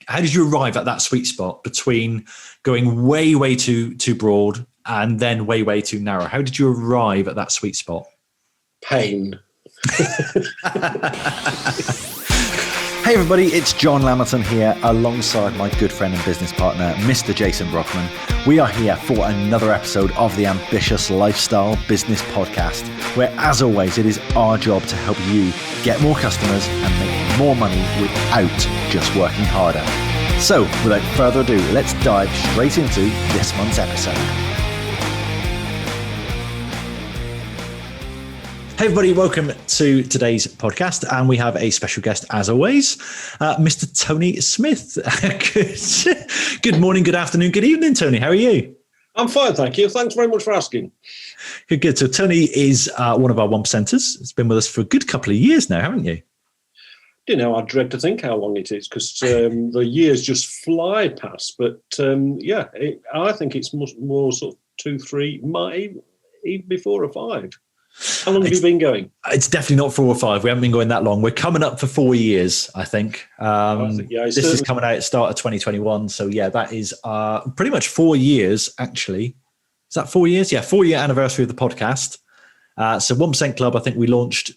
How did you arrive at that sweet spot between going way too broad and then way too narrow? How did you arrive at that sweet spot? Pain. Hey everybody, it's John Lamberton here alongside my good friend and business partner, Mr. Jason Brockman. We are here for another episode of the Ambitious Lifestyle Business Podcast, where as always, it is our job to help you get more customers and make more money without just working harder. So without further ado, let's dive straight into this month's episode. Hey everybody, welcome to today's podcast, and we have a special guest as always, Mr. Tony Smith. Good morning, good afternoon, good evening, Tony. How are you? I'm fine, thank you. Thanks very much for asking. Good. So Tony is one of our 1%ers. It's been with us for a good couple of years now, haven't you? You know, I dread to think how long it is because the years just fly past. But I think it's more sort of 2, 3, might even be 4 or 5. How long have you been going? It's definitely not 4 or 5. We haven't been going that long. We're coming up for 4 years, I think. This is coming out at the start of 2021. So yeah, that is pretty much 4 years, actually. Is that 4 years? Yeah, 4-year anniversary of the podcast. So 1% Club, I think we launched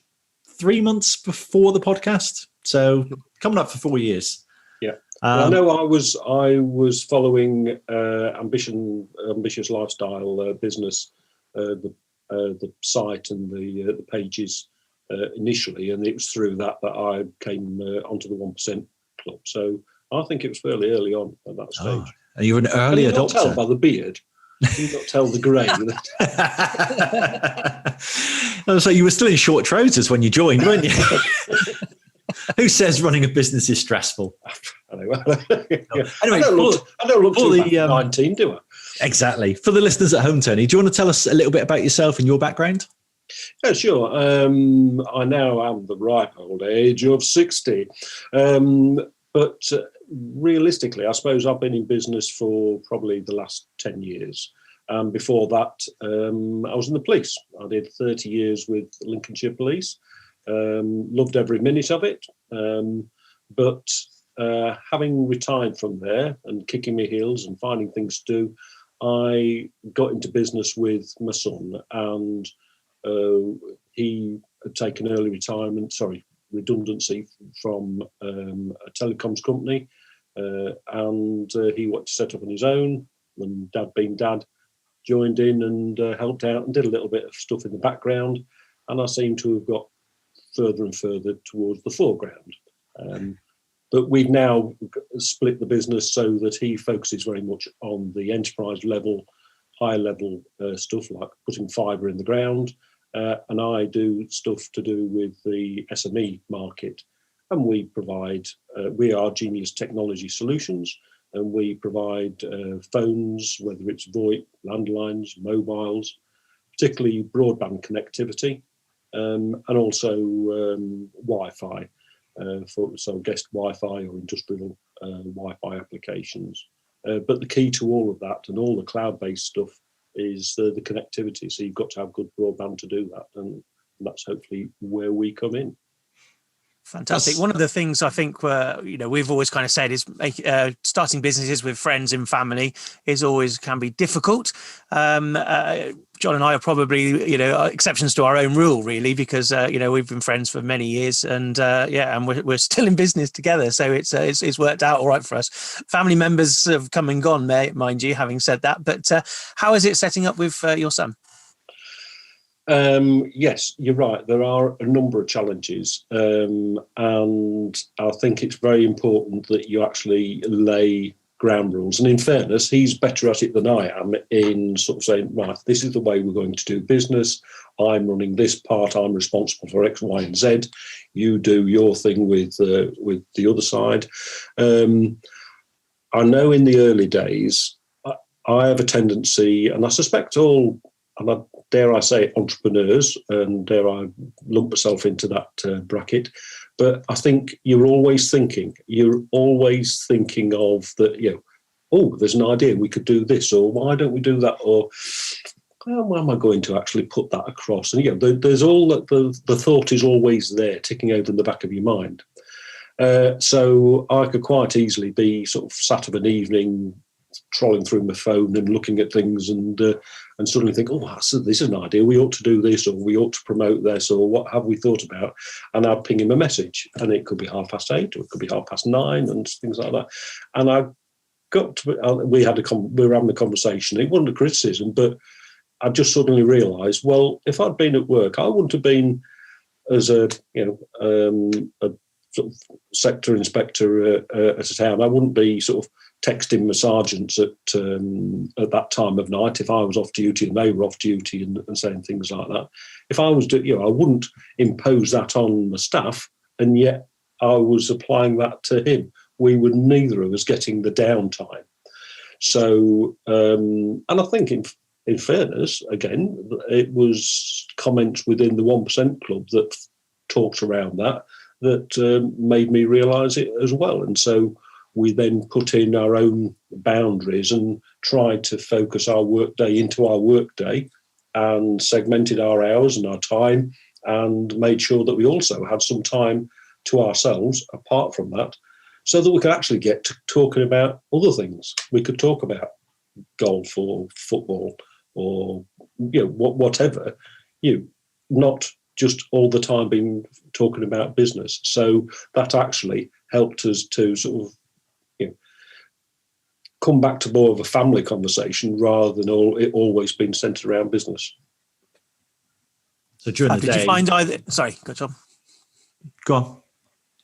3 months before the podcast. So coming up for 4 years. Yeah. Well, I know I was following ambitious lifestyle business, the site and the pages initially, and it was through that I came onto the 1% Club. So I think it was fairly early on at that stage. And you were an early adopter. Not tell by the beard. You not tell the grey. So you were still in short trousers when you joined, weren't you? Who says running a business is stressful? Anyway, I don't look too bad 19, do I? Exactly. For the listeners at home, Tony, do you want to tell us a little bit about yourself and your background? Yeah, sure. I now am the ripe old age of 60. But realistically, I suppose I've been in business for probably the last 10 years. Before that, I was in the police. I did 30 years with Lincolnshire Police. Loved every minute of it. But having retired from there and kicking my heels and finding things to do, I got into business with my son, and he had taken redundancy from a telecoms company, and he wanted to set up on his own. And Dad, being Dad, joined in and helped out and did a little bit of stuff in the background, and I seem to have got further and further towards the foreground. But we've now split the business so that he focuses very much on the enterprise level, high level stuff like putting fibre in the ground. And I do stuff to do with the SME market. And we provide, we are Genius Technology Solutions, and we provide phones, whether it's VoIP, landlines, mobiles, particularly broadband connectivity, and also Wi-Fi. So guest Wi-Fi or industrial Wi-Fi applications. But the key to all of that and all the cloud-based stuff is the connectivity. So you've got to have good broadband to do that. And that's hopefully where we come in. Fantastic. One of the things I think we've always kind of said is starting businesses with friends and family can be difficult. John and I are probably exceptions to our own rule, really, because we've been friends for many years, and we're still in business together. So it's worked out all right for us. Family members have come and gone, mind you. Having said that, but how is it setting up with your son? Yes, you're right. There are a number of challenges, and I think it's very important that you actually lay ground rules. And in fairness, he's better at it than I am in sort of saying, right, this is the way we're going to do business. I'm running this part. I'm responsible for X, Y, and Z. You do your thing with the other side. I know in the early days, I have a tendency, and I suspect all, and dare I say entrepreneurs, and dare I lump myself into that bracket, but I think you're always thinking of that, oh, there's an idea, we could do this, or why don't we do that, or how am I going to actually put that across? And there's all that, the thought is always there, ticking over in the back of your mind. So I could quite easily be sort of sat of an evening trolling through my phone and looking at things and suddenly think, oh, this is an idea. We ought to do this, or we ought to promote this, or what have we thought about? And I'd ping him a message, and it could be 8:30, or it could be 9:30, and things like that. And I got to, we were having a conversation. It wasn't a criticism, but I just suddenly realised, well, if I'd been at work, I wouldn't have been as a sort of sector inspector at a town. I wouldn't be sort of texting my sergeants at that time of night if I was off duty and they were off duty and saying things like that. If I was, I wouldn't impose that on the staff, and yet I was applying that to him. We were neither of us getting the downtime. So, and I think in fairness, again, it was comments within the 1% club that talked around that made me realise it as well. And so we then put in our own boundaries and tried to focus our workday into our workday and segmented our hours and our time and made sure that we also had some time to ourselves apart from that, so that we could actually get to talking about other things. We could talk about golf or football or whatever, not just all the time being talking about business. So that actually helped us to sort of come back to more of a family conversation rather than it always being centred around business. So during the day, did you find either? Sorry, go on. Go on.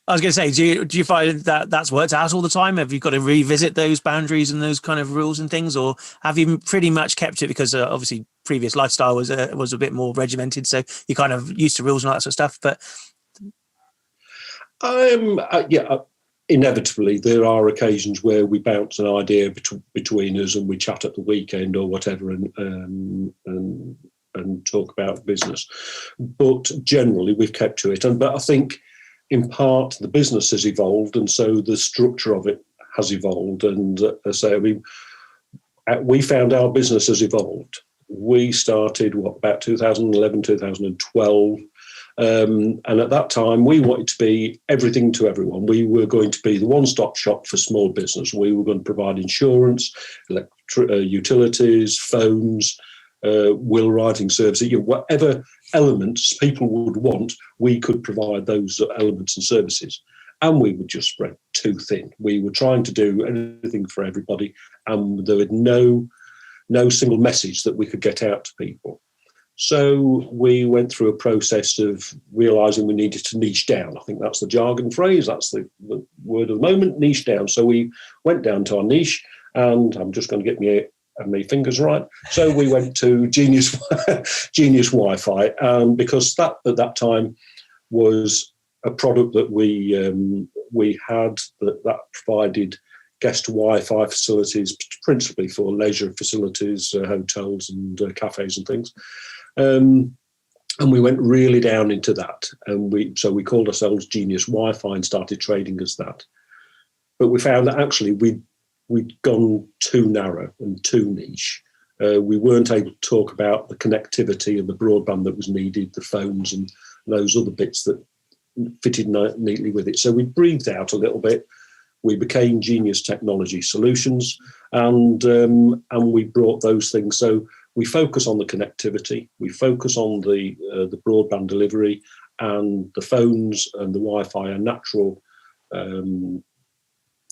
I was going to say, do you find that that's worked out all the time? Have you got to revisit those boundaries and those kind of rules and things, or have you pretty much kept it because obviously previous lifestyle was a bit more regimented, so you're kind of used to rules and all that sort of stuff? But inevitably there are occasions where we bounce an idea between us and we chat at the weekend or whatever and talk about business. But generally we've kept to it. But I think in part the business has evolved, and so the structure of it has evolved. And we found our business has evolved. We started about 2011, 2012. And at that time, we wanted to be everything to everyone. We were going to be the one-stop shop for small business. We were going to provide insurance, utilities, phones, will writing services, whatever elements people would want, we could provide those elements and services. And we were just spread too thin. We were trying to do everything for everybody, and there was no single message that we could get out to people. So we went through a process of realising we needed to niche down. I think that's the jargon phrase, that's the word of the moment, niche down. So we went down to our niche, and I'm just going to get my fingers right. So we went to Genius Wi-Fi, because that at that time was a product that we had that provided guest Wi-Fi facilities, principally for leisure facilities, hotels and cafes and things. And we went really down into that, and we called ourselves Genius Wi-Fi and started trading as that. But we found that actually we'd gone too narrow and too niche. We weren't able to talk about the connectivity and the broadband that was needed, the phones and those other bits that fitted neatly with it. So we breathed out a little bit. We became Genius Technology Solutions, and we brought those things. So we focus on the connectivity, we focus on the broadband delivery, and the phones and the Wi-Fi are natural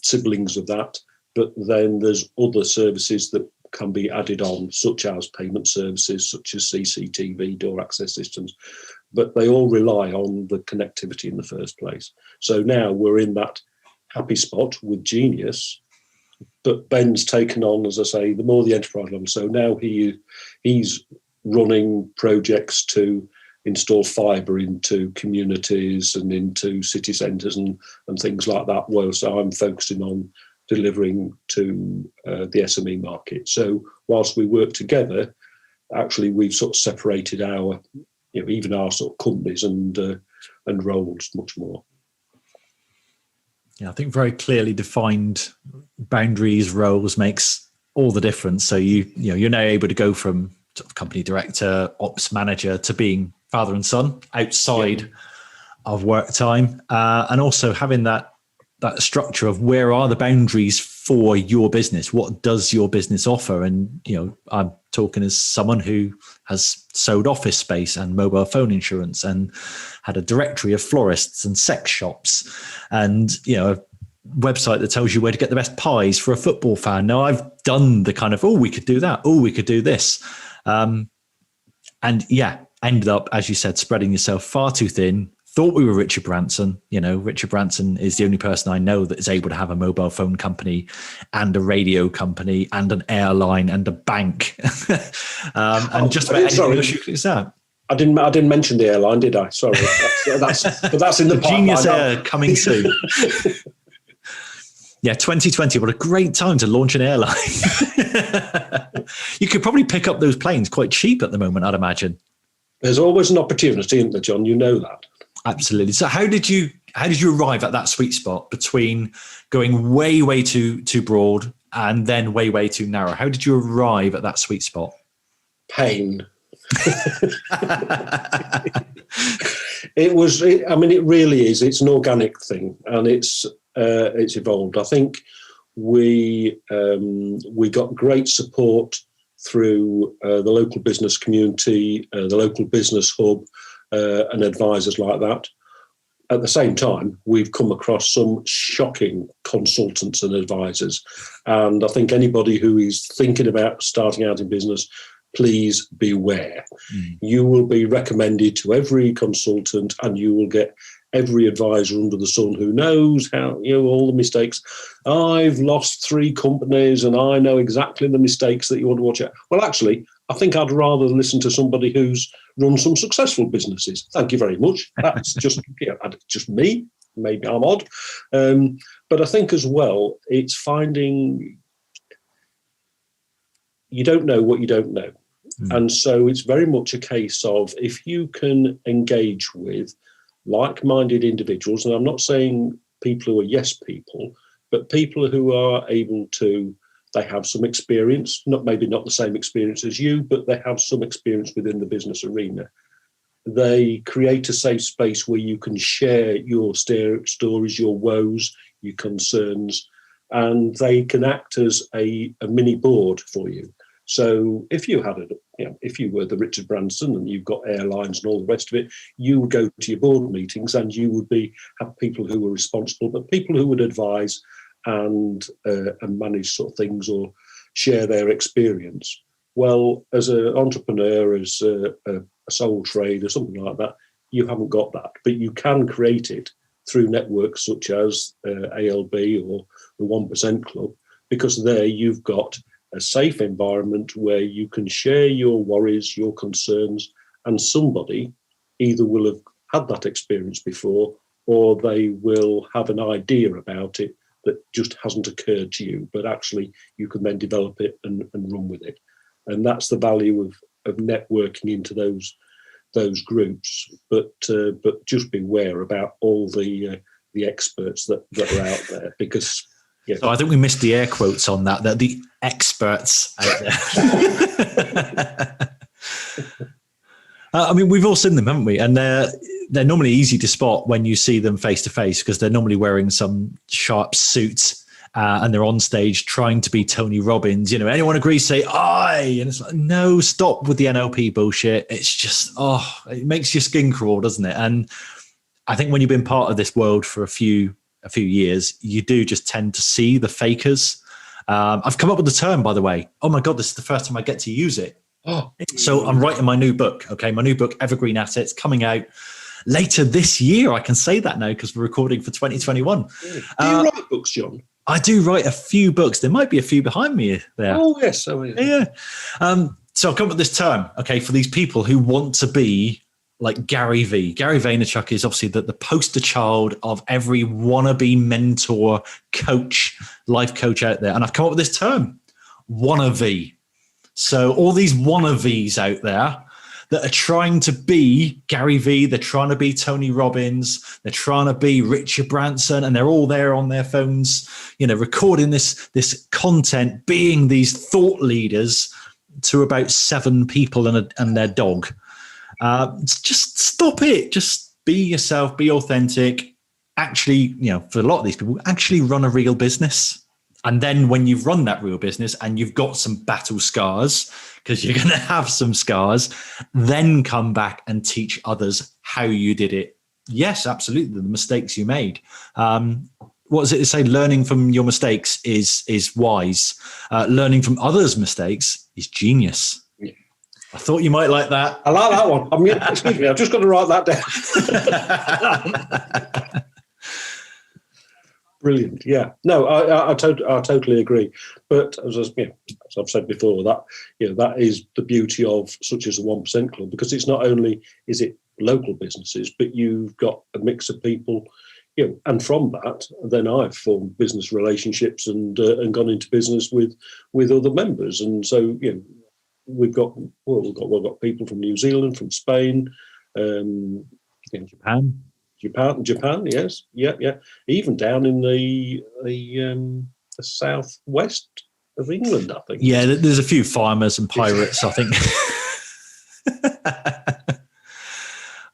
siblings of that. But then there's other services that can be added on, such as payment services, such as CCTV, door access systems. But they all rely on the connectivity in the first place. So now we're in that happy spot with Genius, but Ben's taken on, as I say, the more the enterprise level. So now he's running projects to install fibre into communities and into city centres and things like that. Well, so I'm focusing on delivering to the SME market. So whilst we work together, actually we've sort of separated our, even our sort of companies and roles much more. Yeah, I think very clearly defined boundaries, roles makes all the difference. So you're now able to go from sort of company director, ops manager to being father and son outside of work time, and also having that structure of where are the boundaries for your business? What does your business offer? And, I'm talking as someone who has sold office space and mobile phone insurance and had a directory of florists and sex shops and, a website that tells you where to get the best pies for a football fan. Now I've done the kind of, we could do that. We could do this. Ended up, as you said, spreading yourself far too thin. Thought we were Richard Branson. Richard Branson is the only person I know that is able to have a mobile phone company and a radio company and an airline and a bank. And just about anything else you can say. I didn't mention the airline, did I? Sorry. That's in the Genius Air coming soon. Yeah, 2020, what a great time to launch an airline. You could probably pick up those planes quite cheap at the moment, I'd imagine. There's always an opportunity, isn't there, John? You know that. Absolutely. So how did you arrive at that sweet spot between going way, way too broad and then way, way too narrow? How did you arrive at that sweet spot? Pain. It really is. It's an organic thing, and it's evolved. I think we got great support through the local business community, the local business hub, and advisors like that. At the same time, we've come across some shocking consultants and advisors, and I think anybody who is thinking about starting out in business, please beware. You will be recommended to every consultant, and you will get every advisor under the sun who knows how, all the mistakes. I've lost 3 companies and I know exactly the mistakes that you want to watch out. Well, actually, I think I'd rather listen to somebody who's run some successful businesses. Thank you very much. That's just just me. Maybe I'm odd. But I think as well, it's finding you don't know what you don't know. And so it's very much a case of if you can engage with like-minded individuals, and I'm not saying people who are yes people, but people who are able to, they have some experience, maybe not the same experience as you, but they have some experience within the business arena. They create a safe space where you can share your stories, your woes, your concerns, and they can act as a mini board for you. So if you had if you were the Richard Branson and you've got airlines and all the rest of it, you would go to your board meetings and you would have people who were responsible, but people who would advise and manage sort of things or share their experience. Well, as an entrepreneur, as a sole trade or something like that, you haven't got that, but you can create it through networks such as ALB or the 1% Club, because there you've got a safe environment where you can share your worries, your concerns, and somebody either will have had that experience before or they will have an idea about it that just hasn't occurred to you, but actually you can then develop it and run with it. And that's the value of networking into those groups. But just beware about all the experts that are out there, because yeah. So I think we missed the air quotes on that. They're the experts out there. We've all seen them, haven't we? And they're normally easy to spot when you see them face to face, because they're normally wearing some sharp suit and they're on stage trying to be Tony Robbins. Anyone agrees, say aye, and it's like, no, stop with the NLP bullshit. It's just it makes your skin crawl, doesn't it? And I think when you've been part of this world for a few years, you do just tend to see the fakers. I've come up with the term, by the way. Oh my God, this is the first time I get to use it. So I'm writing my new book. Okay, my new book, Evergreen Assets, coming out later this year. I can say that now because we're recording for 2021. Do you write books, John? I do write a few books. There might be a few behind me there. Oh yes, yeah. So I've come up with this term, okay, for these people who want to be like Gary V. Gary Vaynerchuk is obviously the poster child of every wannabe mentor, coach, life coach out there. And I've come up with this term, wannabe. So all these wannabes out there that are trying to be Gary V, they're trying to be Tony Robbins, they're trying to be Richard Branson, and they're all there on their phones, recording this content, being these thought leaders to about 7 people and their dog. Just stop it. Just be yourself, be authentic, actually, for a lot of these people, actually run a real business. And then when you've run that real business and you've got some battle scars, because you're going to have some scars, then come back and teach others how you did it. Yes, absolutely. The mistakes you made. What does it say? Learning from your mistakes is wise. Learning from others' mistakes is genius. Yeah. I thought you might like that. I like that one. Excuse me, I've just got to write that down. Brilliant. Yeah. No, I totally agree. But as I've said before, that that is the beauty of such as the 1% Club, because it's not only is it local businesses, but you've got a mix of people. And from that, then I've formed business relationships and gone into business with other members, and so we've got people from New Zealand, from Spain, Japan, yes, yeah, even down in the southwest of England, I think. Yeah, there's a few farmers and pirates, I think.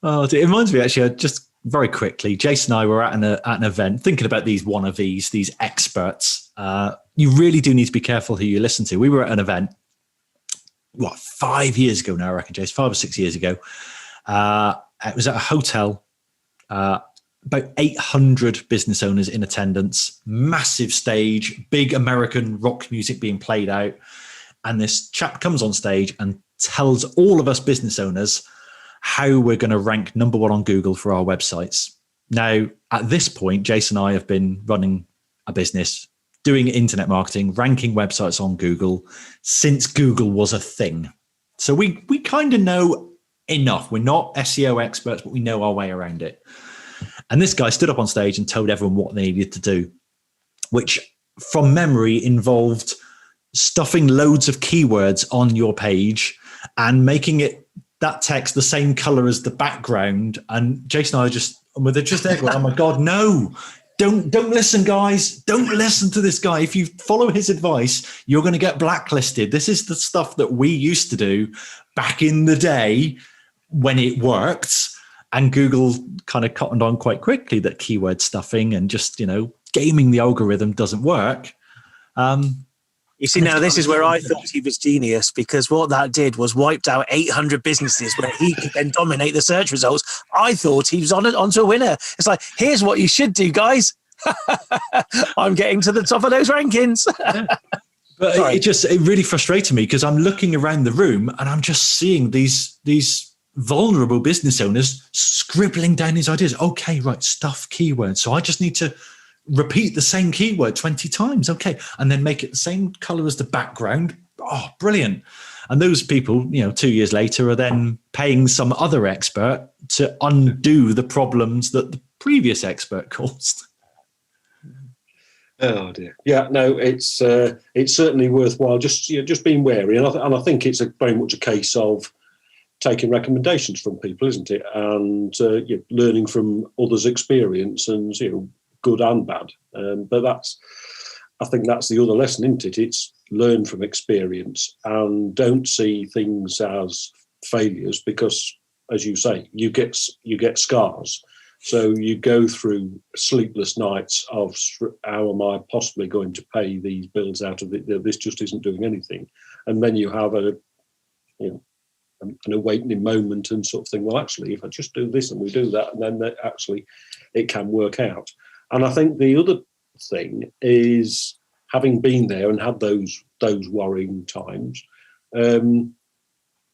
Oh, it reminds me actually, just very quickly, Jason and I were at an event thinking about these wannabes, these experts. You really do need to be careful who you listen to. We were at an event, 5 years ago now, I reckon, Jason, 5 or 6 years ago. It was at a hotel, about 800 business owners in attendance, massive stage, big American rock music being played out. And this chap comes on stage and tells all of us business owners how we're going to rank number one on Google for our websites. Now, at this point, Jason and I have been running a business, doing internet marketing, ranking websites on Google since Google was a thing. So we kind of know enough. We're not SEO experts, but we know our way around it. And this guy stood up on stage and told everyone what they needed to do, which from memory involved stuffing loads of keywords on your page and making that text the same color as the background. And Jason and I just there going, oh my God, no, don't listen, guys. Don't listen to this guy. If you follow his advice, you're going to get blacklisted. This is the stuff that we used to do back in the day when it worked. And Google kind of cottoned on quite quickly that keyword stuffing and just, gaming the algorithm doesn't work. You see, now this is where I thought he was genius, because what that did was wiped out 800 businesses where he could then dominate the search results. I thought he was onto a winner. It's like, here's what you should do, guys. I'm getting to the top of those rankings. But it really frustrated me, because I'm looking around the room and I'm just seeing these vulnerable business owners scribbling down these ideas. Okay, right, stuff keywords. So I just need to repeat the same keyword 20 times. Okay. And then make it the same color as the background. Oh, brilliant. And those people, 2 years later are then paying some other expert to undo the problems that the previous expert caused. Oh dear. Yeah, no, it's certainly worthwhile just being wary. And I think it's very much a case of taking recommendations from people, isn't it? And learning from others' experience, and good and bad. But I think that's the other lesson, isn't it? It's learn from experience and don't see things as failures, because, as you say, you get scars. So you go through sleepless nights of how am I possibly going to pay these bills out of it? This just isn't doing anything. And then you have an awakening moment and sort of think, well, actually, if I just do this and we do that, and then actually it can work out. And I think the other thing is, having been there and had those worrying times, I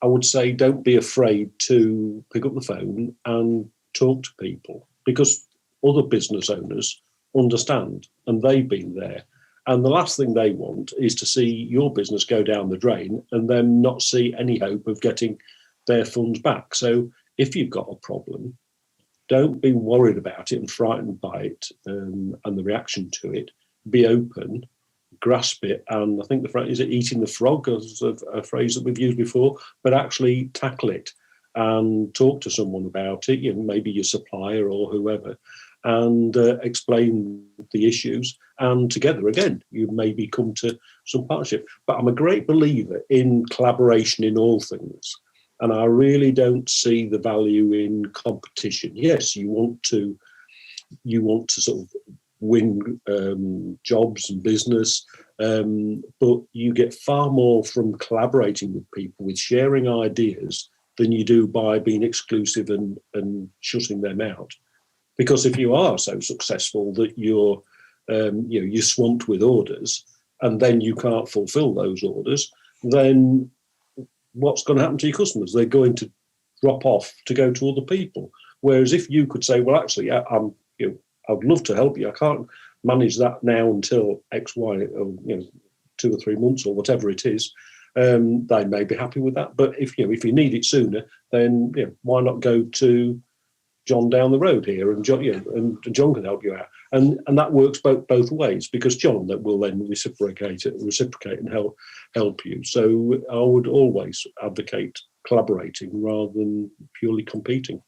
would say don't be afraid to pick up the phone and talk to people, because other business owners understand and they've been there. And the last thing they want is to see your business go down the drain and then not see any hope of getting their funds back. So if you've got a problem, don't be worried about it and frightened by it and the reaction to it. Be open, grasp it, and I think the phrase, is it eating the frog, is a phrase that we've used before, but actually tackle it and talk to someone about it, maybe your supplier or whoever, and explain the issues. And together, again, you maybe come to some partnership. But I'm a great believer in collaboration in all things. And I really don't see the value in competition. Yes, you want to you want to sort of win jobs and business, but you get far more from collaborating with people, with sharing ideas, than you do by being exclusive and shutting them out. Because if you are so successful that you're swamped with orders, and then you can't fulfill those orders, then what's going to happen to your customers? They're going to drop off to go to other people. Whereas if you could say, well, actually, I'd love to help you. I can't manage that now until X, Y, or 2 or 3 months or whatever it is. They may be happy with that. But if you need it sooner, then why not go to John down the road here, and John, and John can help you out, and that works both ways, because John that will then reciprocate and help you. So I would always advocate collaborating rather than purely competing.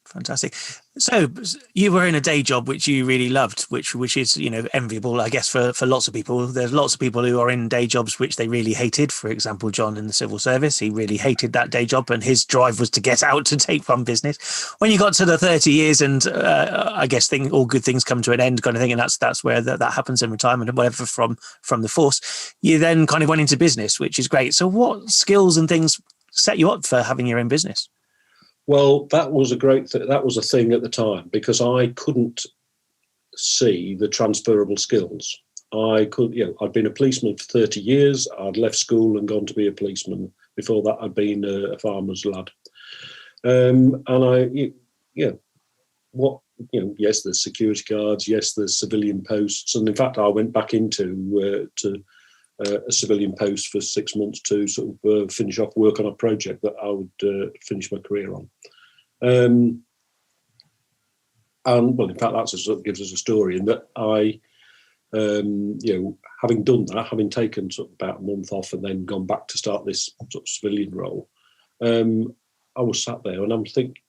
Fantastic. So you were in a day job which you really loved, which is enviable, I guess, for lots of people. There's lots of people who are in day jobs which they really hated. For example, John in the civil service, he really hated that day job, and his drive was to get out to take on business. When you got to the 30 years, and I guess all good things come to an end, kind of thing, and that's where that happens in retirement and whatever from the force. You then kind of went into business, which is great. So what skills and things set you up for having your own business? Well, that was a great that was a thing at the time, because I couldn't see the transferable skills. I'd been a policeman for 30 years. I'd left school and gone to be a policeman. Before that, I'd been a farmer's lad. Yes, there's security guards. Yes, there's civilian posts. And in fact, I went back into a civilian post for 6 months to sort of finish off work on a project that I would finish my career on. And well, in fact, that sort of gives us a story in that I, having done that, having taken sort of about a month off and then gone back to start this sort of civilian role, I was sat there and I'm thinking,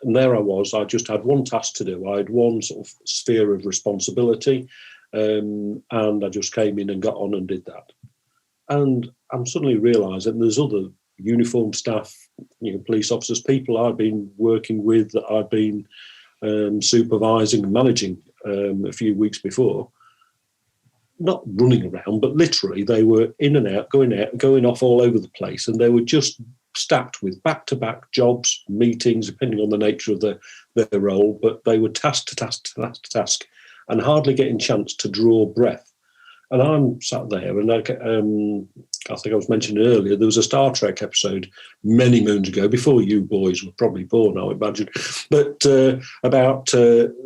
and there I was, I just had one task to do. I had one sort of sphere of responsibility. And I just came in and got on and did that. And I'm suddenly realising there's other uniformed staff, police officers, people I've been working with, that I've been supervising and managing a few weeks before, not running around, but literally they were in and out, going off all over the place, and they were just stacked with back-to-back jobs, meetings, depending on the nature of their role, but they were task to task, and hardly getting chance to draw breath. And I'm sat there, and I think I was mentioning earlier, there was a Star Trek episode many moons ago, before you boys were probably born, I imagine, but about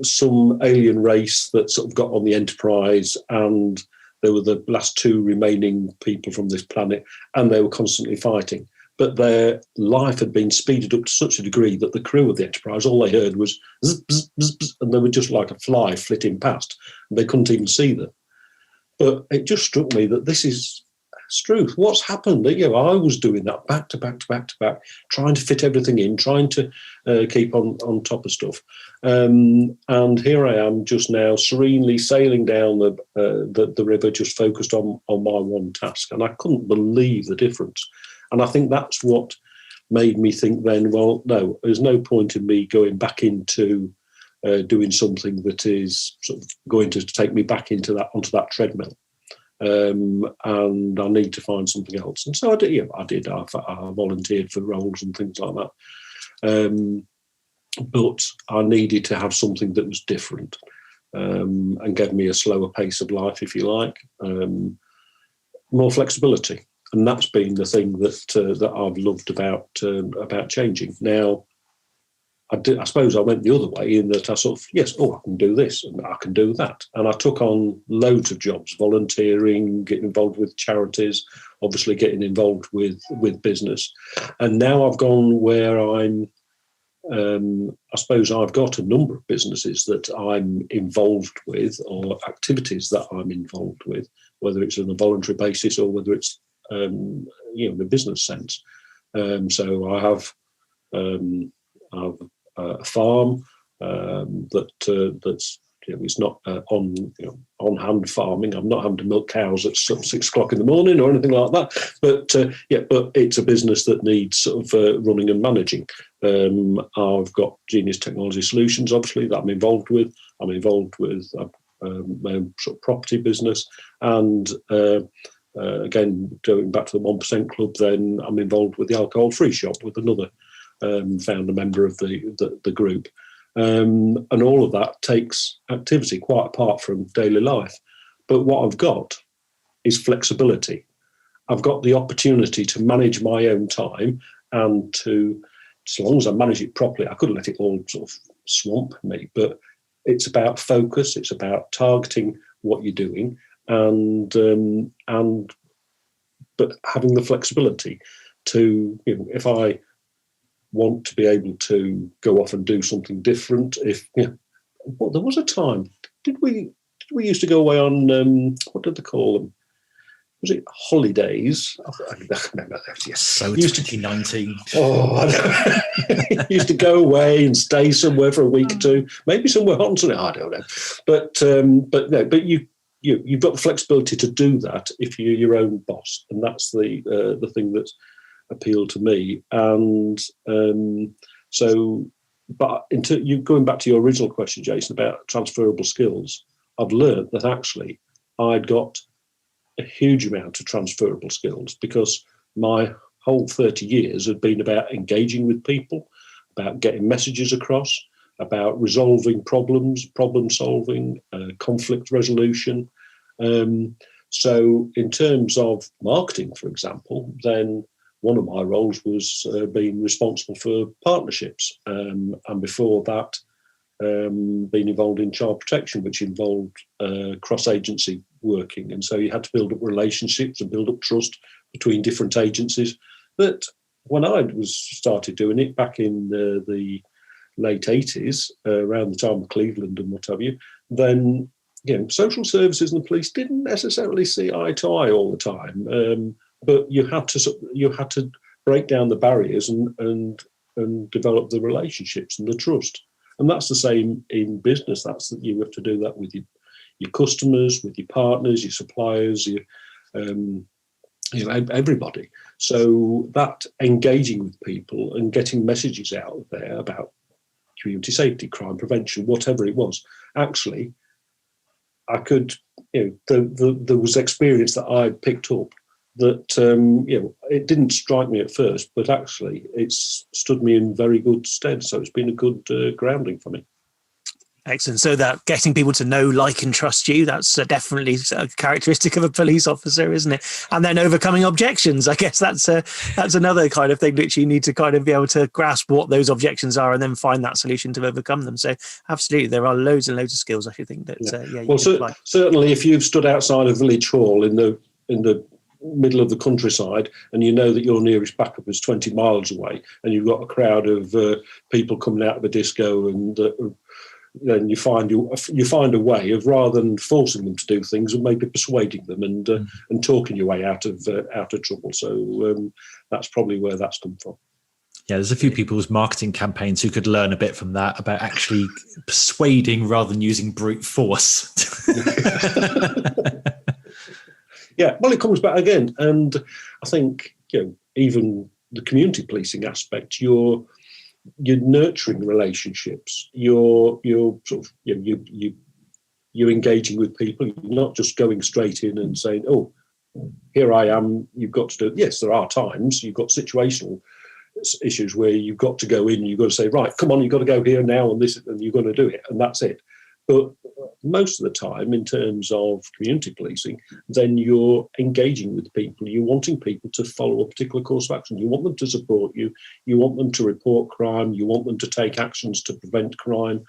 some alien race that sort of got on the Enterprise, and there were the last 2 remaining people from this planet, and they were constantly fighting. But their life had been speeded up to such a degree that the crew of the Enterprise, all they heard was zzz, bzz, bzz, bzz, and they were just like a fly flitting past, and they couldn't even see them. But it just struck me that this is truth. What's happened? I was doing that back to back, trying to fit everything in, trying to keep on top of stuff. And here I am just now serenely sailing down the river, just focused on my one task. And I couldn't believe the difference. And I think that's what made me think then, well, no, there's no point in me going back into doing something that is sort of going to take me back onto that treadmill. And I need to find something else. And so I did. I volunteered for roles and things like that. But I needed to have something that was different, and gave me a slower pace of life, if you like, more flexibility. And that's been the thing that I've loved about changing. Now, I suppose I went the other way in that I sort of, I can do this and I can do that. And I took on loads of jobs, volunteering, getting involved with charities, obviously getting involved with business. And now I've gone where I'm, I suppose I've got a number of businesses that I'm involved with, or activities that I'm involved with, whether it's on a voluntary basis or whether it's the business sense. So I have a farm that's it's not on hand farming. I'm not having to milk cows at 6 o'clock in the morning or anything like that. But but it's a business that needs sort of running and managing. I've got Genius Technology Solutions, obviously, that I'm involved with. I'm involved with my own sort of property business, and again, going back to the 1% Club, then I'm involved with the alcohol-free shop with another founder member of the group. And all of that takes activity quite apart from daily life. But what I've got is flexibility. I've got the opportunity to manage my own time, and as long as I manage it properly, I could let it all sort of swamp me. But it's about focus. It's about targeting what you're doing, but having the flexibility to, if I want to be able to go off and do something different. There was a time. Did we used to go away on what did they call them? Was it holidays? I remember that. Yes, so 2019. Used to go away and stay somewhere for a week or two, maybe somewhere hot and sunny. I don't know, but you've got the flexibility to do that if you're your own boss, and that's the thing that's appealed to me. And but you going back to your original question, Jason, about transferable skills, I've learned that actually I'd got a huge amount of transferable skills, because my whole 30 years had been about engaging with people, about getting messages across, about resolving problems, problem solving, conflict resolution. So in terms of marketing, for example, then one of my roles was being responsible for partnerships, and before that, being involved in child protection, which involved cross-agency working. And so you had to build up relationships and build up trust between different agencies. But when I started doing it back in the late 80s, around the time of Cleveland and what have you, then social services and the police didn't necessarily see eye to eye all the time. But you had to break down the barriers and develop the relationships and the trust. And that's the same in business. You have to do that with your customers, with your partners, your suppliers, everybody. So that engaging with people and getting messages out there about community safety, crime prevention, whatever it was, actually, I could, there was experience that I picked up that, it didn't strike me at first, but actually it's stood me in very good stead. So it's been a good grounding for me. Excellent. So that getting people to know, like, and trust you, that's definitely a characteristic of a police officer, isn't it? And then overcoming objections. I guess that's another kind of thing that you need to kind of be able to grasp what those objections are and then find that solution to overcome them. So absolutely, there are loads and loads of skills, I should think that. Certainly, if you've stood outside a village hall in the middle of the countryside and you know that your nearest backup is 20 miles away and you've got a crowd of people coming out of a disco, and then you find a way of, rather than forcing them to do things, and maybe persuading them and talking your way out of trouble. So that's probably where that's come from. Yeah, there's a few people's marketing campaigns who could learn a bit from that, about actually persuading rather than using brute force. Yeah, well, it comes back again, and I think even the community policing aspect, you're nurturing relationships. You're sort of you're engaging with people. You're not just going straight in and saying, "Oh, here I am. You've got to do." Yes, there are times you've got situational issues where you've got to go in. You've got to say, "Right, come on, you've got to go here now," and this, and you're going to do it, and that's it. But most of the time, in terms of community policing, then you're engaging with people. You're wanting people to follow a particular course of action. You want them to support you. You want them to report crime. You want them to take actions to prevent crime.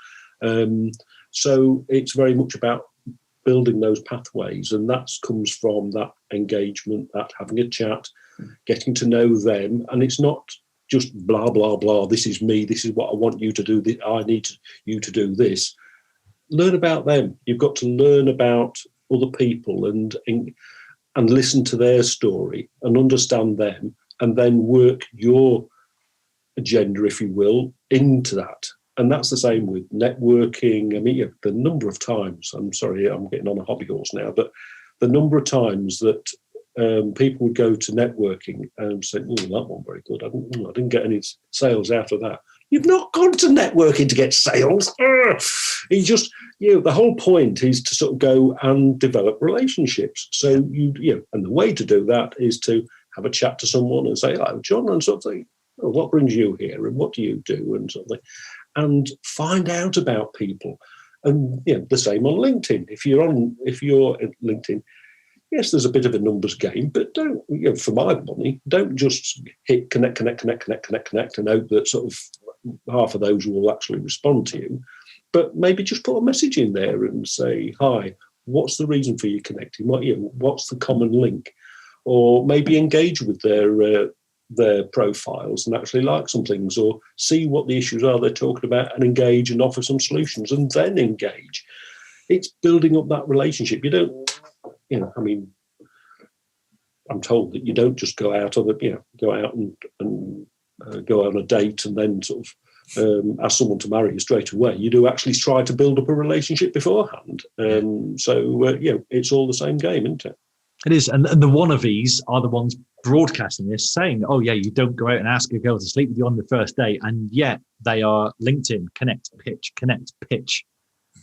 So it's very much about building those pathways, and that comes from that engagement, that having a chat, getting to know them. And it's not just blah, blah, blah. This is me. This is what I want you to do. I need you to do this. Learn about them. You've got to learn about other people and listen to their story and understand them, and then work your agenda, if you will, into that. And that's the same with networking. I mean, the number of times, I'm sorry, I'm getting on a hobby horse now, but the number of times that people would go to networking and say, "Oh, that wasn't very good. I didn't get any sales out of that." You've not gone to networking to get sales. You just, the whole point is to sort of go and develop relationships. So and the way to do that is to have a chat to someone and say, "Hello, John," and sort of think, "Oh, what brings you here, and what do you do?" and sort of thing, and find out about people. And the same on LinkedIn. If you're at LinkedIn, yes, there's a bit of a numbers game, but don't, for my money, don't just hit connect, and hope that sort of half of those will actually respond to you. But maybe just put a message in there and say, "Hi, what's the reason for you connecting? What's the common link?" Or maybe engage with their profiles and actually like some things, or see what the issues are they're talking about and engage and offer some solutions and then engage. It's building up that relationship. You don't, I mean, I'm told that you don't just go out on go on a date and then sort of ask someone to marry you straight away. You do actually try to build up a relationship beforehand. So it's all the same game, isn't it? It is, and the wannabes are the ones broadcasting this, saying, "Oh yeah, you don't go out and ask a girl to sleep with you on the first day," and yet they are LinkedIn, connect, pitch.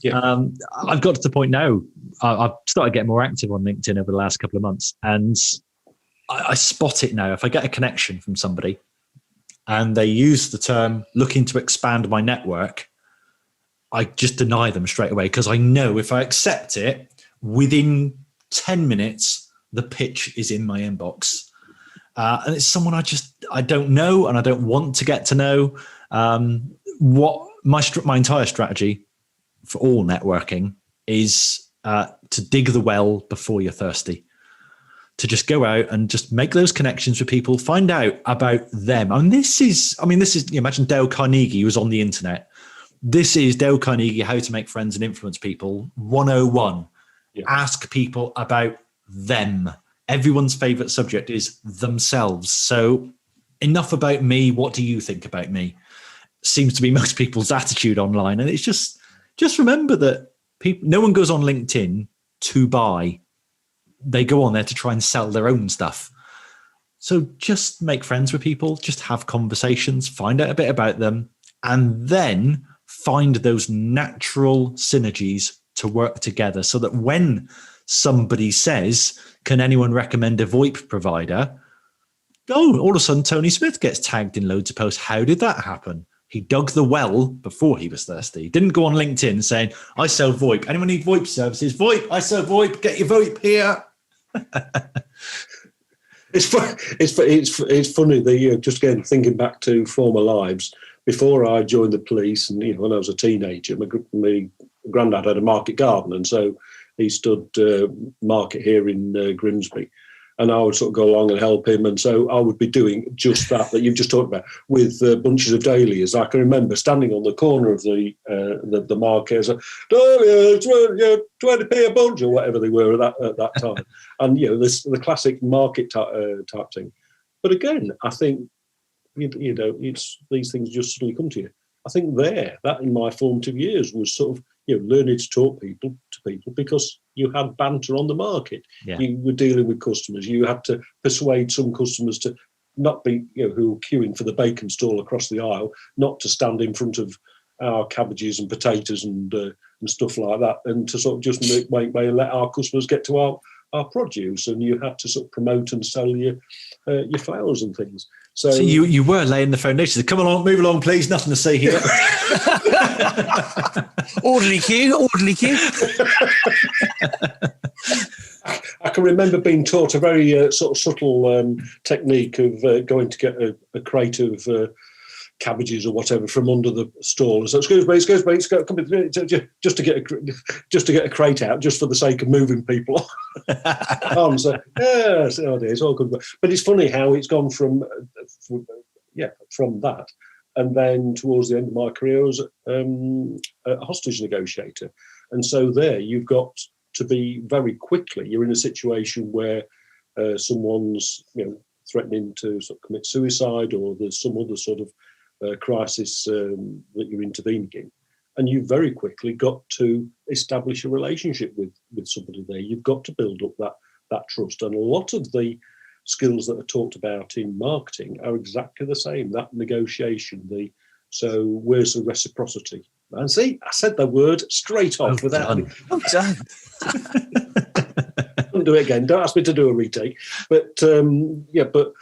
Yeah. I've got to the point now. I've started getting more active on LinkedIn over the last couple of months, and I spot it now. If I get a connection from somebody and they use the term "looking to expand my network," I just deny them straight away, because I know if I accept it, within 10 minutes, the pitch is in my inbox. And it's someone I don't know, and I don't want to get to know. What my entire strategy for all networking is to dig the well before you're thirsty. To just go out and just make those connections with people, find out about them. And this is, imagine Dale Carnegie was on the internet. This is Dale Carnegie, How to Make Friends and Influence People 101. Yeah. Ask people about them. Everyone's favorite subject is themselves. So enough about me. What do you think about me? Seems to be most people's attitude online. And it's just remember that no one goes on LinkedIn to buy. They go on there to try and sell their own stuff. So just make friends with people, just have conversations, find out a bit about them, and then find those natural synergies to work together, so that when somebody says, "Can anyone recommend a VoIP provider?" all of a sudden Tony Smith gets tagged in loads of posts. How did that happen? He dug the well before he was thirsty. He didn't go on LinkedIn saying, "I sell VoIP. Anyone need VoIP services? VoIP, I sell VoIP. Get your VoIP here." It's funny. Just again thinking back to former lives. Before I joined the police, and when I was a teenager, my granddad had a market garden, and so he stood market here in Grimsby, and I would sort of go along and help him, and so I would be doing just that you've just talked about with bunches of dahlias. I can remember standing on the corner of the market as "Dahlias, 20p a bunch," or whatever they were at that time, and the classic market type thing. But again, I think it's these things just suddenly come to you. I think that in my formative years was sort of learning to talk to people because you had banter on the market. Yeah. You were dealing with customers. You had to persuade some customers to not be who were queuing for the bacon stall across the aisle, not to stand in front of our cabbages and potatoes and stuff like that, and to sort of just make way and let our customers get to our produce. And you had to sort of promote and sell your flowers and things. So you were laying the foundation. Come along, move along, please. Nothing to say here. Orderly queue. I can remember being taught a very sort of subtle technique of going to get a crate of cabbages or whatever from under the stall. So excuse me, just to get a crate out, just for the sake of moving people on. So yes, it's all good. But it's funny how it's gone from that, and then towards the end of my career, I was a hostage negotiator, and so there you've got to be very quickly. You're in a situation where someone's threatening to sort of commit suicide, or there's some other sort of crisis that you're intervening in. And you very quickly got to establish a relationship with somebody there. You've got to build up that trust. And a lot of the skills that are talked about in marketing are exactly the same, that negotiation. So where's the reciprocity? And see, I said the word straight off without me. Done. Don't do it again. Don't ask me to do a retake. But but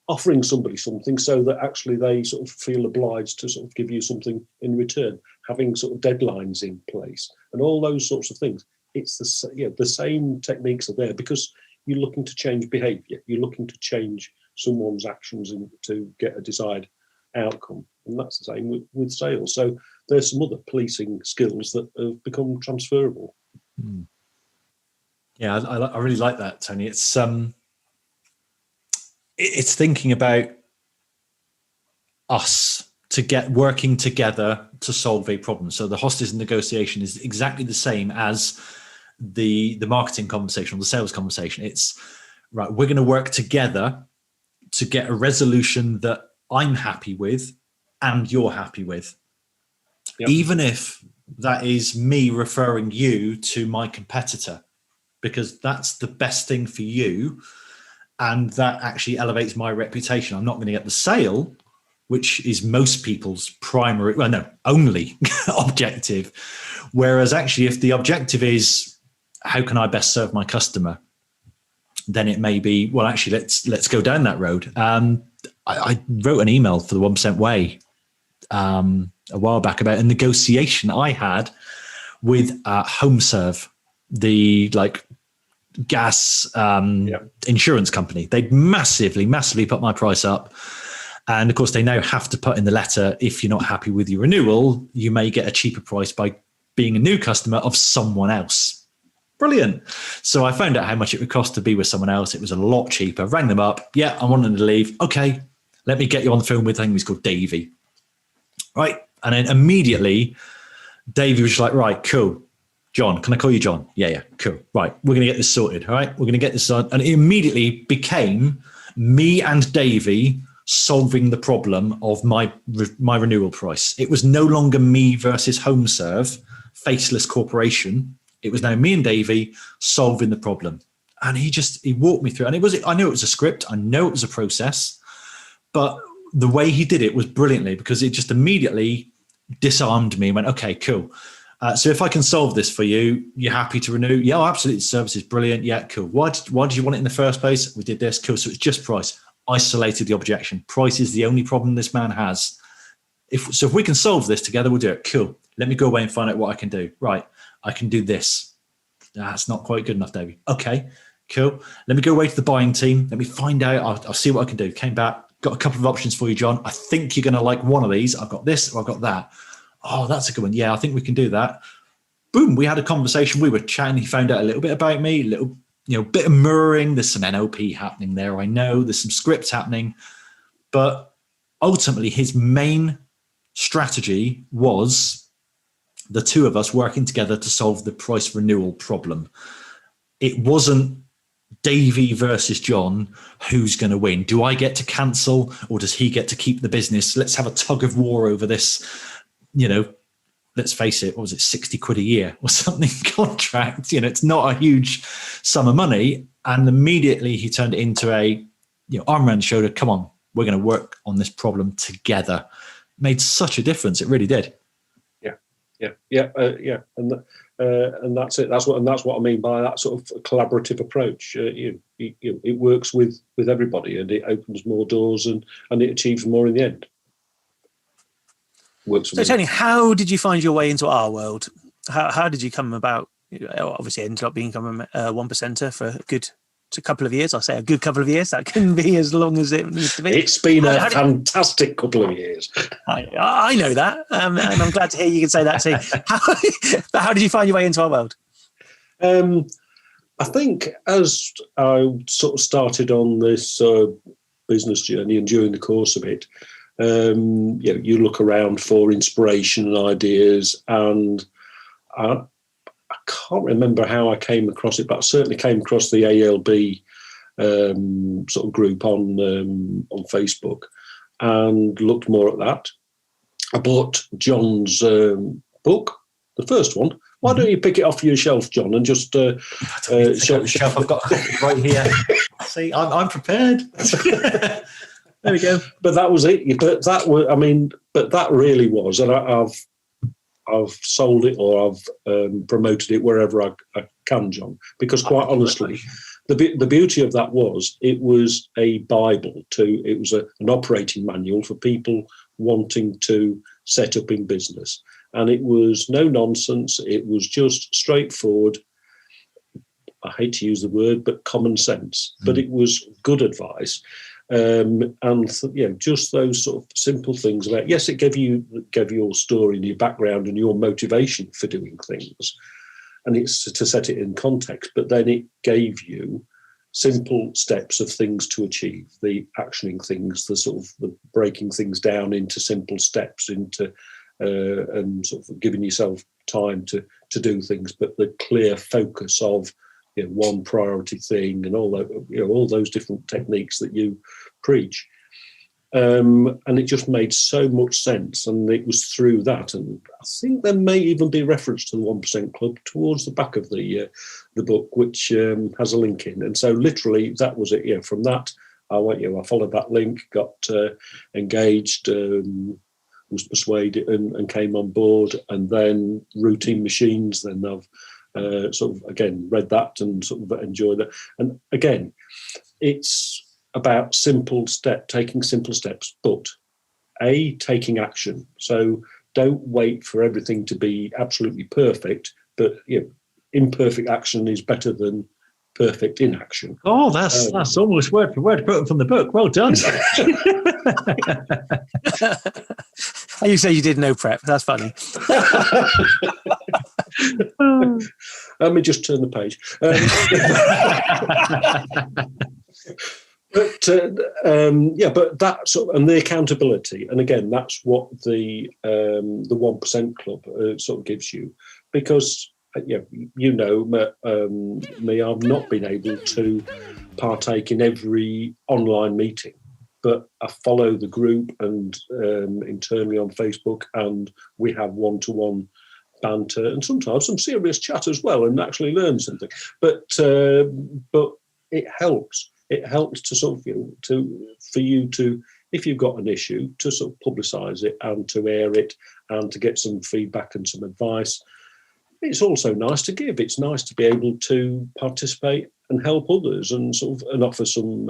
offering somebody something so that actually they sort of feel obliged to sort of give you something in return, having sort of deadlines in place and all those sorts of things. It's the same techniques are there because you're looking to change behaviour. You're looking to change someone's actions to get a desired outcome. And that's the same with sales. So there's some other policing skills that have become transferable. Yeah, I really like that, Tony. It's thinking about us working together to solve a problem. So the hostage negotiation is exactly the same as the marketing conversation or the sales conversation. It's right, we're going to work together to get a resolution that I'm happy with and you're happy with. Yep. Even if that is me referring you to my competitor, because that's the best thing for you. And that actually elevates my reputation. I'm not going to get the sale, which is most people's only objective. Whereas actually, if the objective is, how can I best serve my customer? Then it may be, well, actually, let's go down that road. I wrote an email for the 1% Way a while back about a negotiation I had with HomeServe, the gas insurance company. They'd massively put my price up. And of course, they now have to put in the letter, if you're not happy with your renewal, you may get a cheaper price by being a new customer of someone else. Brilliant. So I found out how much it would cost to be with someone else. It was a lot cheaper. Rang them up. Yeah, I wanted to leave. Okay, let me get you on the phone with, I think he's called Davey. Right. And then immediately, Davey was just like, right, cool. John, can I call you John? Yeah, cool. Right, we're going to get this sorted. All right, we're going to get this on. And it immediately became me and Davey solving the problem of my renewal price. It was no longer me versus HomeServe, faceless corporation. It was now me and Davey solving the problem. And he walked me through. And I knew it was a script. I know it was a process. But the way he did it was brilliantly, because it just immediately disarmed me and went, okay, cool. So if I can solve this for you, you're happy to renew? Yeah, absolutely. The service is brilliant. Yeah, cool. Why did you want it in the first place? We did this. Cool. So it's just price. Isolated the objection. Price is the only problem this man has. If we can solve this together, we'll do it. Cool. Let me go away and find out what I can do. Right. I can do this. That's not quite good enough, Davey. Okay, cool. Let me go away to the buying team. Let me find out. I'll see what I can do. Came back. Got a couple of options for you, John. I think you're going to like one of these. I've got this or I've got that. Oh, that's a good one. Yeah, I think we can do that. Boom, we had a conversation. We were chatting. He found out a little bit about me, a little, bit of mirroring. There's some NLP happening there. I know there's some scripts happening. But ultimately, his main strategy was the two of us working together to solve the price renewal problem. It wasn't Davey versus John, who's going to win? Do I get to cancel or does he get to keep the business? Let's have a tug of war over this. Let's face it, what was it, 60 quid a year or something contract? It's not a huge sum of money. And immediately he turned it into a, arm around the shoulder, come on, we're going to work on this problem together. It made such a difference. It really did. Yeah. And that's it. That's what I mean by that sort of collaborative approach. It works with everybody and it opens more doors and it achieves more in the end. So Tony, how did you find your way into our world? How did you come about? Obviously, ended up becoming a 1%er for a couple of years. I say a good couple of years. That can be as long as it needs to be. It's been a fantastic couple of years. I know that, and I'm glad to hear you can say that too. How did you find your way into our world? I think as I sort of started on this business journey and during the course of it, you look around for inspiration and ideas, and I can't remember how I came across it, but I certainly came across the ALB sort of group on Facebook, and looked more at that. I bought John's book, the first one. Why don't you pick it off your shelf, John, and just shelf? I've got right here. See, I'm prepared. There we go. But that was it. But that really was, and I've sold it or I've promoted it wherever I can, John, because quite honestly, the beauty of that was it was a Bible it was an operating manual for people wanting to set up in business. And it was no nonsense. It was just straightforward. I hate to use the word, but common sense. But it was good advice. Just those sort of simple things about, yes, it gave you your story and your background and your motivation for doing things, and it's to set it in context, but then it gave you simple steps of things to achieve, the actioning things, the breaking things down into simple steps, into and sort of giving yourself time to do things, but the clear focus of one priority thing and all that, all those different techniques that you preach. And it just made so much sense. And it was through that. And I think there may even be reference to the 1% Club towards the back of the book, which has a link in. And so literally that was it. Yeah, from that, I followed that link, got engaged, was persuaded and came on board. And then Routine Machines, then I've again read that and sort of enjoyed it. And again, it's about taking simple steps, but taking action. So don't wait for everything to be absolutely perfect, but imperfect action is better than perfect inaction. Oh, that's almost word for word quote from the book. Well done. You say you did no prep. That's funny. Let me just turn the page. But that sort of, and the accountability, and again, that's what the 1% Club sort of gives you, because me, I've not been able to partake in every online meeting, but I follow the group and internally on Facebook, and we have one-to-one banter and sometimes some serious chat as well, and actually learn something. But it helps. It helps to sort of for you to, if you've got an issue, to sort of publicise it and to air it and to get some feedback and some advice. It's also nice to give. It's nice to be able to participate and help others and sort of and offer some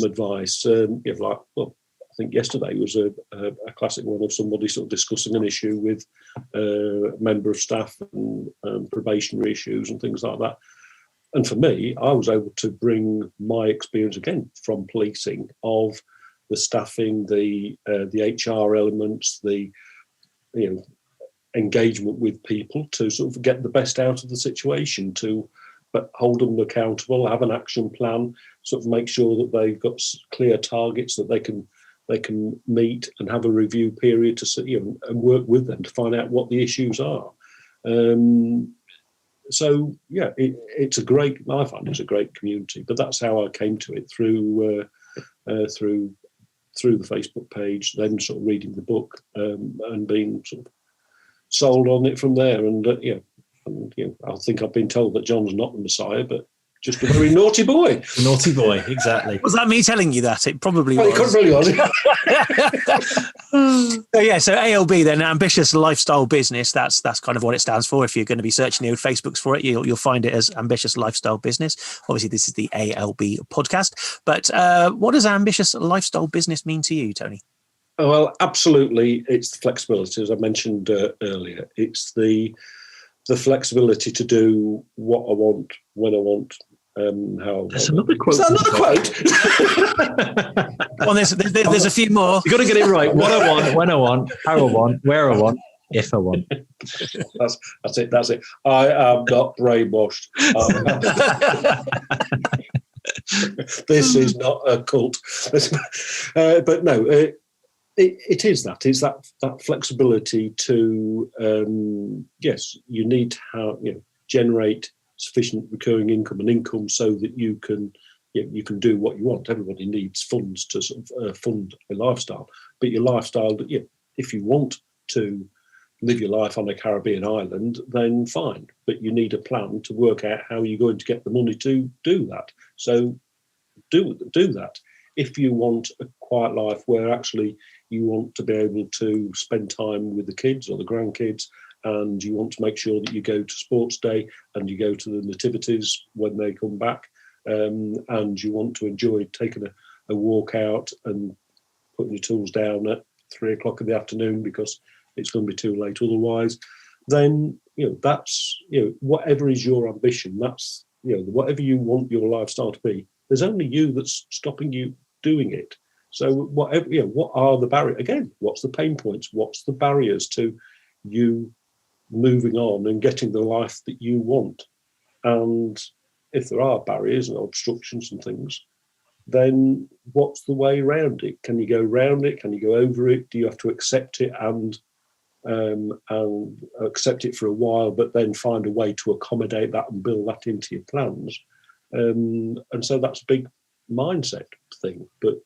advice. I think yesterday was a classic one of somebody sort of discussing an issue with a member of staff and probationary issues and things like that. And for me, I was able to bring my experience again from policing of the staffing, the HR elements, the engagement with people to sort of get the best out of the situation, but hold them accountable, have an action plan, sort of make sure that they've got clear targets that they can meet, and have a review period to and work with them to find out what the issues are. It's a great. I find it's a great community, but that's how I came to it through the Facebook page, then sort of reading the book and being sort of sold on it from there. And I think I've been told that John's not the Messiah, but just a very naughty boy. Naughty boy, exactly. Was that me telling you that? It probably was. It probably was. So ALB then, Ambitious Lifestyle Business. That's kind of what it stands for. If you're going to be searching the Facebooks for it, you'll find it as Ambitious Lifestyle Business. Obviously, this is the ALB podcast. But what does Ambitious Lifestyle Business mean to you, Tony? Well, absolutely. It's the flexibility, as I mentioned earlier. It's the flexibility to do what I want, when I want. There's another quote. Is that another quote? Well, there's a few more. You've got to get it right. What I want, when I want, how I want, where I want, if I want. That's it. I am not brainwashed. This is not a cult. But no, it is that. It's that flexibility to, yes, you need to generate sufficient recurring income and income so that you can you can do what you want. Everybody needs funds to sort of fund a lifestyle, but your lifestyle, if you want to live your life on a Caribbean island, then fine, but you need a plan to work out how you're going to get the money to do that. So do that. If you want a quiet life where actually you want to be able to spend time with the kids or the grandkids, and you want to make sure that you go to sports day and you go to the nativities when they come back, and you want to enjoy taking a walk out and putting your tools down at 3 o'clock in the afternoon because it's going to be too late otherwise, then that's whatever is your ambition, that's whatever you want your lifestyle to be, there's only you that's stopping you doing it. So whatever, what are the barriers? Again, what's the pain points? What's the barriers to you moving on and getting the life that you want? And if there are barriers and obstructions and things, then what's the way around it? Can you go around it? Can you go over it? Do you have to accept it and accept it for a while, but then find a way to accommodate that and build that into your plans? And so that's a big mindset thing. But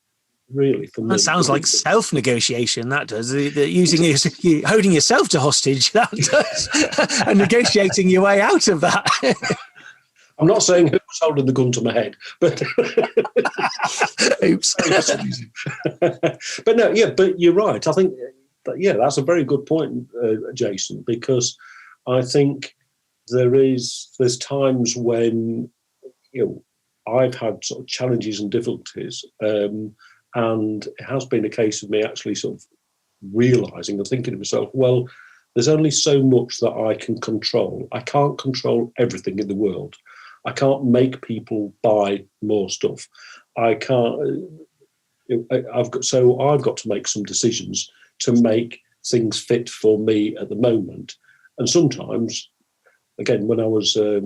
really, for me, that sounds like self-negotiation. That does holding yourself to hostage. That does, and negotiating your way out of that. I'm not saying who was holding the gun to my head, but oops. But no, but you're right. I think that's a very good point, Jason, because I think there's times when I've had sort of challenges and difficulties, and it has been a case of me actually sort of realising and thinking to myself, well, there's only so much that I can control. I can't control everything in the world. I can't make people buy more stuff. I can't. I've got to make some decisions to make things fit for me at the moment. And sometimes, again, when I was a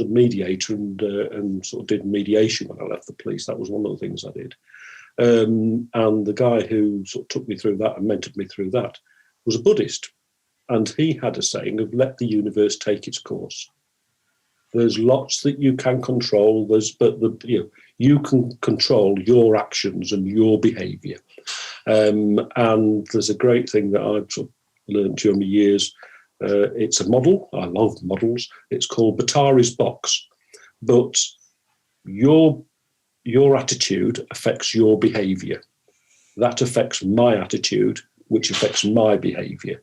mediator and sort of did mediation when I left the police. That was one of the things I did. And the guy who sort of took me through that and mentored me through that was a Buddhist, and he had a saying of "Let the universe take its course." There's lots that you can control. You can control your actions and your behaviour. And there's a great thing that I've sort of learned during the years. It's a model. I love models. It's called Batari's box. But your attitude affects your behaviour. That affects my attitude, which affects my behaviour,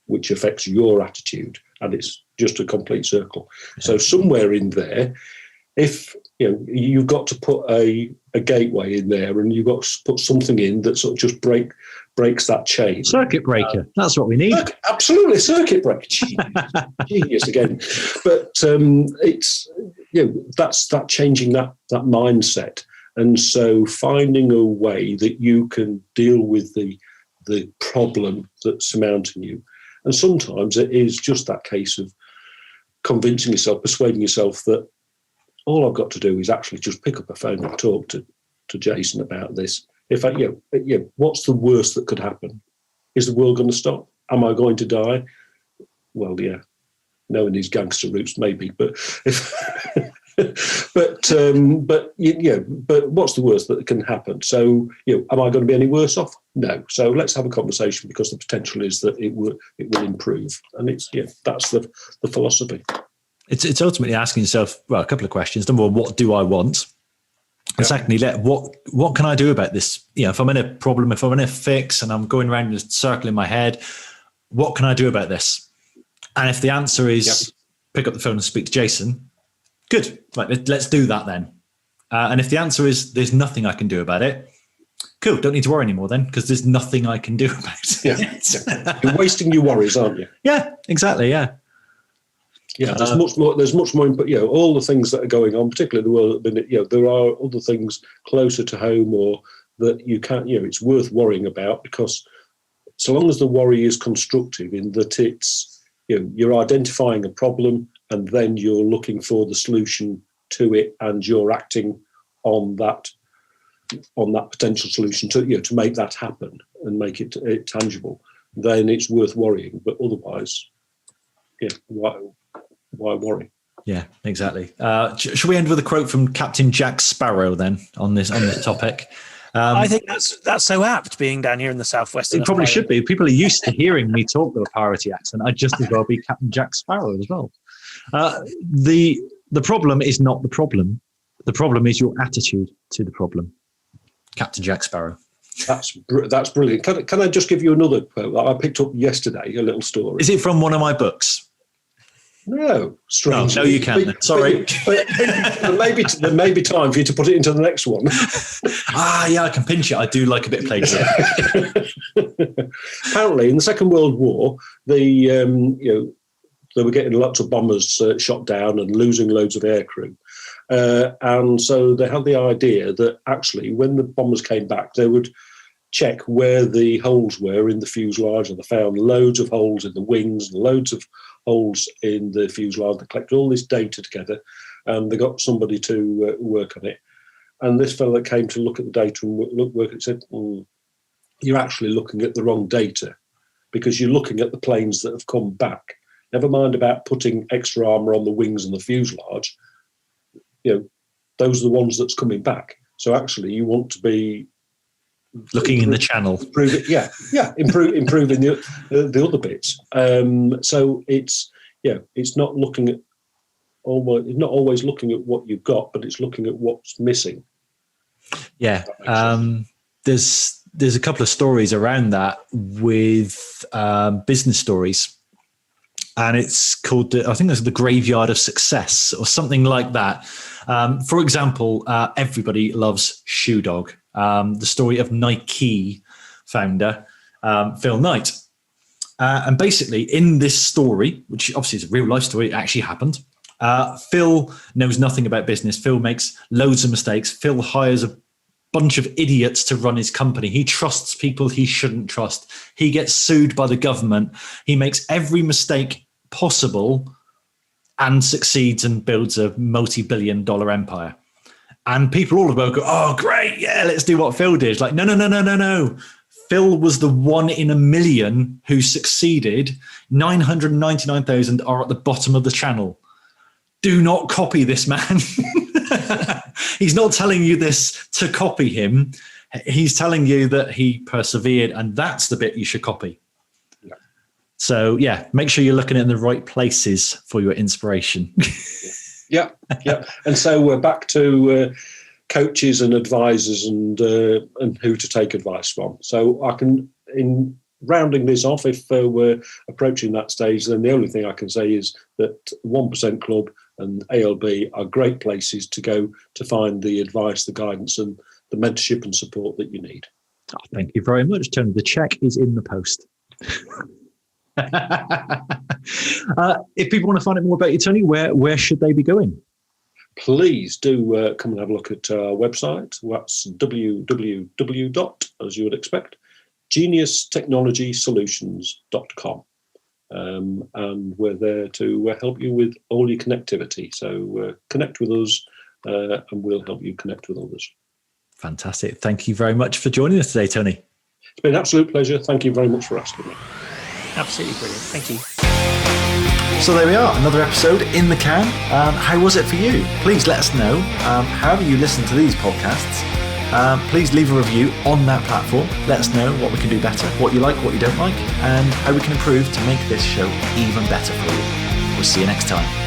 which affects your attitude. And it's just a complete circle. So somewhere in there, if you've got to put a gateway in there, and you've got to put something in that sort of just breaks that chain. Circuit breaker. That's what we need. Absolutely, circuit breaker. Genius again. But it's that's that changing that mindset, and so finding a way that you can deal with the problem that's surmounting you. And sometimes it is just that case of convincing yourself, persuading yourself that all I've got to do is actually just pick up a phone and talk to Jason about this. If what's the worst that could happen? Is the world going to stop? Am I going to die? Well, yeah, knowing these gangster roots, maybe, but but what's the worst that can happen? So, am I going to be any worse off? No. So let's have a conversation, because the potential is that it will improve, and that's the philosophy. It's ultimately asking yourself, well, a couple of questions. Number one, what do I want? And secondly, what can I do about this? If I'm in a problem, if I'm in a fix and I'm going around in a circle in my head, what can I do about this? And if the answer is pick up the phone and speak to Jason, good. Right, let's do that then. And if the answer is there's nothing I can do about it, cool. Don't need to worry anymore then, because there's nothing I can do about it. Yeah. You're wasting your worries, aren't you? Yeah, exactly. Yeah. Yeah, there's much more. There's much more. All the things that are going on, particularly in the world at the minute. There are other things closer to home, or that you can't. It's worth worrying about, because so long as the worry is constructive, in that it's you're identifying a problem and then you're looking for the solution to it, and you're acting on that potential solution to make that happen and make it tangible. Then it's worth worrying. But otherwise, why worry? Yeah, exactly. Should we end with a quote from Captain Jack Sparrow then on this topic? I think that's so apt, being down here in the southwest. It probably should be. People are used to hearing me talk with a piracy accent. I'd just as well be Captain Jack Sparrow as well. The problem is not the problem. The problem is your attitude to the problem. Captain Jack Sparrow. That's brilliant. Can I just give you another quote that I picked up yesterday? A little story. Is it from one of my books? No, strange. No, you can't. Sorry, but there may be time for you to put it into the next one. Yeah, I can pinch it. I do like a bit of plagiarism. Apparently, in the Second World War, they were getting lots of bombers shot down and losing loads of aircrew. And so they had the idea that actually when the bombers came back, they would check where the holes were in the fuselage, and they found loads of holes in the wings and loads of holes in the fuselage. They collected all this data together, and they got somebody to work on it. And this fellow came to look at the data and work at it, said, you're actually looking at the wrong data, because you're looking at the planes that have come back. Never mind about putting extra armour on the wings and the fuselage. Those are the ones that's coming back. So actually, you want to be looking in the channel. Improving the other bits. So it's not looking at it's not always looking at what you've got, but it's looking at what's missing. Yeah. There's a couple of stories around that with business stories. And it's called, I think it's the Graveyard of Success or something like that. For example, everybody loves Shoe Dog, the story of Nike founder Phil Knight. And basically in this story, which obviously is a real life story, it actually happened. Phil knows nothing about business. Phil makes loads of mistakes. Phil hires a bunch of idiots to run his company. He trusts people he shouldn't trust. He gets sued by the government. He makes every mistake possible and succeeds and builds a multi-billion-dollar empire. And people all about go, oh, great, yeah, let's do what Phil did. It's like, no. Phil was the 1 in a million who succeeded. 999,000 are at the bottom of the channel. Do not copy this man. He's not telling you this to copy him. He's telling you that he persevered, and that's the bit you should copy. Yeah. So, yeah, make sure you're looking in the right places for your inspiration. Yeah. And so we're back to coaches and advisors and who to take advice from. So I can, in rounding this off, if we're approaching that stage, then the only thing I can say is that 1% Club and ALB are great places to go to find the advice, the guidance, and the mentorship and support that you need. Oh, thank you very much, Tony. The check is in the post. If people want to find out more about you, Tony, where should they be going? Please do come and have a look at our website. That's www. As you would expect, geniustechnologysolutions.com. And we're there to help you with all your connectivity. So connect with us and we'll help you connect with others. Fantastic. Thank you very much for joining us today, Tony. It's been an absolute pleasure. Thank you very much for asking me. Absolutely brilliant. Thank you. So there we are, another episode in the can. How was it for you? Please let us know. However you listen to these podcasts, please leave a review on that platform. Let us know what we can do better, what you like, what you don't like, and how we can improve to make this show even better for you. We'll see you next time.